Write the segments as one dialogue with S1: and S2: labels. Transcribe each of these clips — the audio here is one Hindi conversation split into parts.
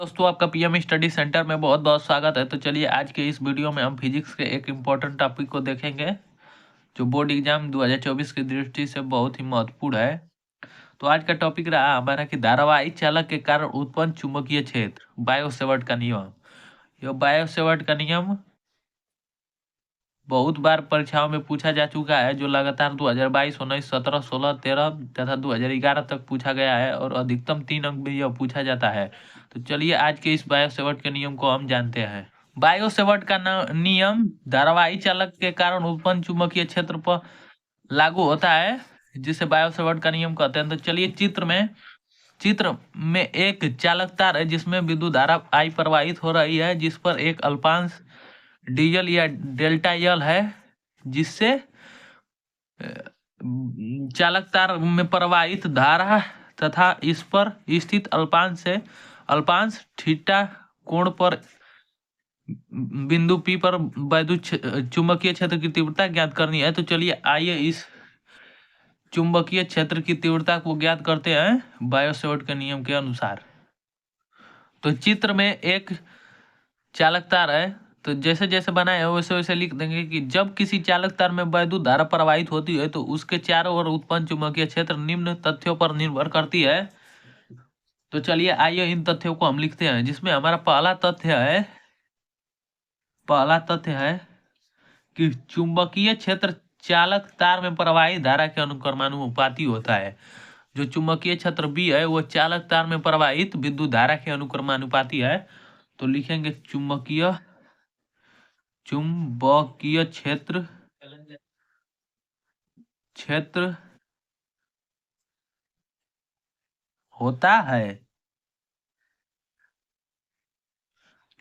S1: दोस्तों आपका पीएम स्टडी सेंटर में बहुत बहुत स्वागत है। तो चलिए आज के इस वीडियो में हम फिजिक्स के एक इम्पोर्टेंट टॉपिक को देखेंगे जो बोर्ड एग्जाम 2024 की दृष्टि से बहुत ही महत्वपूर्ण है। तो आज का टॉपिक रहा हमारा कि धारावाही चालक के कारण उत्पन्न चुंबकीय क्षेत्र, बायो सेवर्ट का नियम। यह बायो सेवर्ट का नियम बहुत बार परीक्षाओं में पूछा जा चुका है, जो लगातार 2022, 19, 17, 16, 13 तथा 2011 तक पूछा गया है और अधिकतम 3 अंक में यह पूछा जाता है। तो चलिए आज के इस बायो सेवर्ट के नियम को हम जानते हैं। बायो सेवर्ट का नियम धारावाही चालक के कारण उत्पन्न चुंबकीय क्षेत्र पर लागू होता है, जिसे बायो सेवर्ट का नियम कहते हैं। तो चलिए चित्र में एक चालक तार है जिसमें विद्युत धारा आई प्रवाहित हो रही है, जिस पर एक अल्पांश डीएल या डेल्टा यल है, जिससे चालक तार में प्रवाहित धारा तथा इस पर स्थित अल्पांश थीटा कोण पर बिंदु पी पर वैद्युत चुंबकीय क्षेत्र की तीव्रता ज्ञात करनी है। तो चलिए आइए इस चुंबकीय क्षेत्र की तीव्रता को ज्ञात करते हैं बायो सेवर्ट के नियम के अनुसार। तो चित्र में एक चालक तार है, तो जैसे जैसे बनाए हैं वैसे वैसे लिख देंगे कि जब किसी चालक तार में वैद्युत धारा प्रवाहित होती है तो उसके चारों ओर उत्पन्न चुंबकीय क्षेत्र निम्न तथ्यों पर निर्भर करती है। तो चलिए आइए इन तथ्यों को हम लिखते हैं, जिसमें हमारा पहला तथ्य है कि चुंबकीय क्षेत्र चालक तार में प्रवाहित धारा के अनुक्रमानुपाती होता है। जो चुंबकीय क्षेत्र बी है वो चालक तार में प्रवाहित विद्युत धारा के अनुक्रमानुपाती है। तो लिखेंगे चुंबकीय क्षेत्र होता है।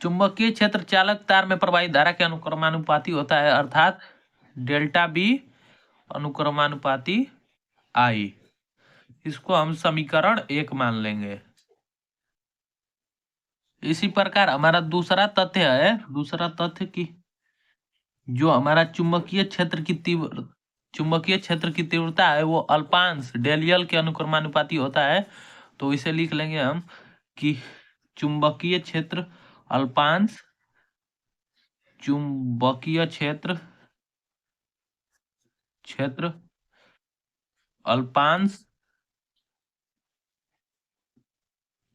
S1: चुंबकीय क्षेत्र चालक तार में प्रवाहित धारा के अनुक्रमानुपाती होता है, अर्थात डेल्टा बी अनुक्रमानुपाती आई। इसको हम समीकरण 1 मान लेंगे। इसी प्रकार हमारा दूसरा तथ्य की जो हमारा चुंबकीय क्षेत्र की तीव्रता है वो अल्पांश डेलियल के अनुक्रमानुपाती होता है। तो इसे लिख लेंगे हम कि चुंबकीय क्षेत्र अल्पांश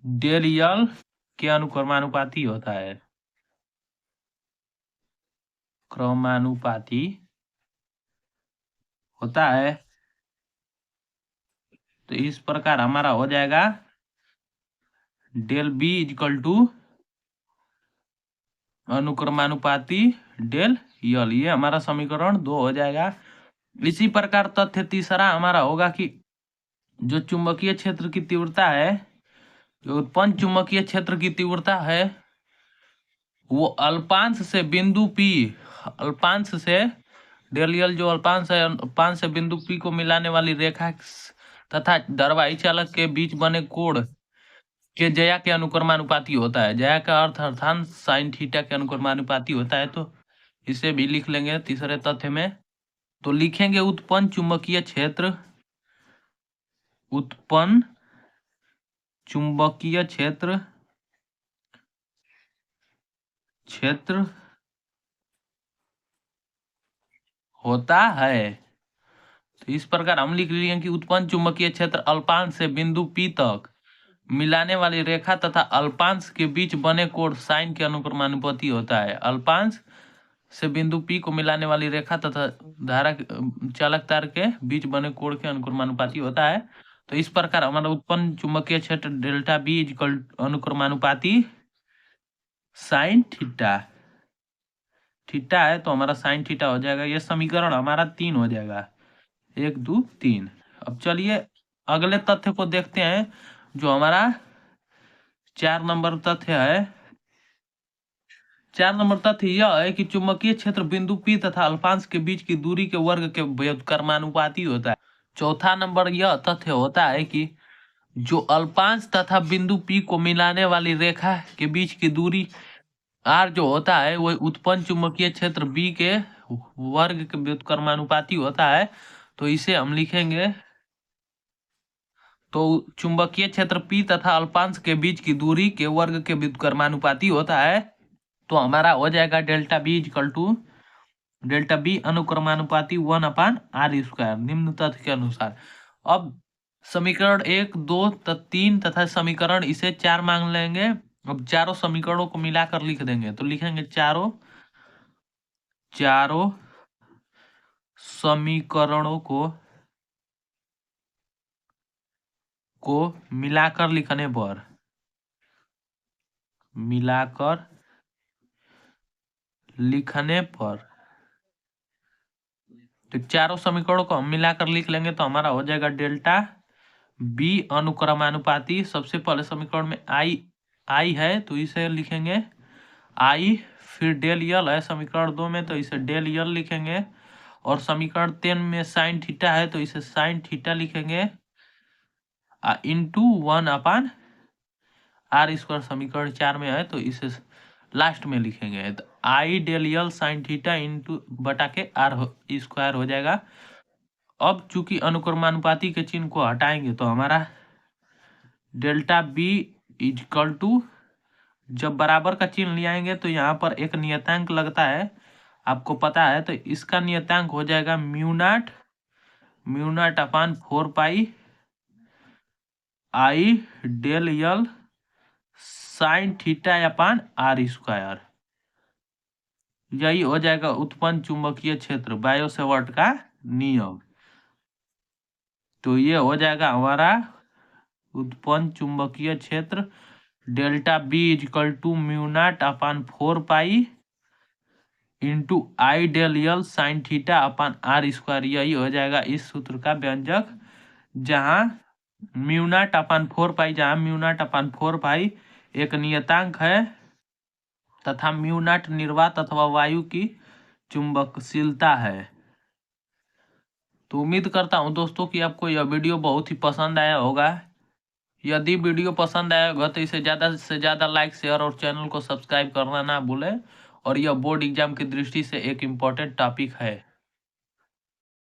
S1: डेलियल के अनुक्रमानुपाती होता है। तो इस प्रकार हमारा हो जाएगा डेल बी इक्वल टू अनुक्रमानुपाती डेल यल। ये हमारा समीकरण 2 हो जाएगा। इसी प्रकार तथ्य तीसरा हमारा होगा कि जो चुंबकीय क्षेत्र की तीव्रता है, जो उत्पन्न चुंबकीय क्षेत्र की तीव्रता है वो अल्पांश से बिंदु पी, अल्पांश से डेल यल जो अल्पांश है, अल्पांश से बिंदु पी को मिलाने वाली रेखा तथा धारावाही चालक के बीच बने कोण के ज्या के अनुक्रमानुपाती होता है। ज्या का अर्थ अर्थात साइन थीटा के अनुक्रमानुपाती होता है। तो इसे भी लिख लेंगे तीसरे तथ्य में। तो लिखेंगे उत्पन्न चुंबकीय क्षेत्र होता है। तो इस प्रकार हम लिख लिए कि उत्पन्न चुंबकीय क्षेत्र अल्पांश से बिंदु P तक मिलाने वाली रेखा तथा अल्पांश के बीच बने कोण साइन के अनुक्रमानुपाती होता है। अल्पांश से बिंदु P को मिलाने वाली रेखा तथा धारा चालक तार के बीच बने कोण के अनुक्रमानुपाती होता है। तो इस प्रकार हमारा उत्पन्न चुंबकीय क्षेत्र डेल्टा बी इक्वल अनुक्रमानुपाती साइन थीटा है, तो हमारा साइन थीटा हो जाएगा। ये समीकरण हमारा 3 हो जाएगा, 1 2 3। अब चलिए अगले तथ्य को देखते हैं, जो हमारा 4 नंबर तथ्य है। 4 नंबर तथ्य यह है कि चुंबकीय क्षेत्र बिंदु P तथा अल्पांश के बीच की दूरी के वर्ग के व्युत्क्रमानुपाती होता है। चौथा नंबर यह तथ्य होता है कि जो अल्पांश तथा बिंदु P को मिलाने वाली रेखा के बीच की दूरी r जो होता है वो उत्पन्न चुंबकीय क्षेत्र B के वर्ग के व्युत्क्रमानुपाती होता है। तो इसे हम लिखेंगे तो चुंबकीय क्षेत्र P तथा अल्पांश के बीच की दूरी के वर्ग के व्युत्क्रमानुपाती होता है। तो हमारा हो जाएगा delta B equal to delta B अनुक्रमानुपाती 1/r², निम्न तथ्य के अनुसार। अब समीकरण 1, 2, 3 तथा समीकरण इसे 4 मांग लेंगे। अब चारों समीकरणों को मिलाकर लिख देंगे। तो लिखेंगे चारों समीकरणों को मिलाकर लिखने पर तो चारों समीकरणों को हम मिलाकर लिख लेंगे। तो हमारा हो जाएगा डेल्टा बी अनुक्रमानुपाती, सबसे पहले समीकरण में आई है तो इसे लिखेंगे आई, फिर डेल यल है समीकरण 2 में तो इसे डेल यल लिखेंगे, और समीकरण 3 में साइन थीटा है तो इसे साइन थीटा लिखेंगे, इंटू 1/r²। समीकरण 4 में है तो इसे लास्ट में लिखेंगे। तो आई del L sine theta into बटा के r² हो जाएगा। अब चूंकि अनुक्रमानुपाती के चिन्ह को हटाएंगे तो हमारा डेल्टा बी इक्वल टू, जब बराबर का चिन्ह ले आएंगे तो यहाँ पर एक नियतांक लगता है, आपको पता है। तो इसका नियतांक हो जाएगा μ0/4 आई डेल यल साइन थीटा/r²। यही हो जाएगा उत्पन्न चुंबकीय क्षेत्र, बायो सेवर्ट का नियम। तो ये हो जाएगा हमारा उत्पन्न चुंबकीय क्षेत्र delta B equal to μ0/4 into I del L sine theta. यही हो जाएगा इस सूत्र का व्यंजक, जहाँ μ0/4 एक नियतांक है तथा μ0 निर्वात अथवा वायु की चुंबकशीलता है। तो उम्मीद करता हूं दोस्तों कि आपको यह वीडियो बहुत ही पसंद आया होगा। यदि वीडियो पसंद आया होगा तो इसे ज़्यादा से ज़्यादा लाइक, शेयर और चैनल को सब्सक्राइब करना ना भूलें। और यह बोर्ड एग्जाम की दृष्टि से एक इम्पोर्टेंट टॉपिक है।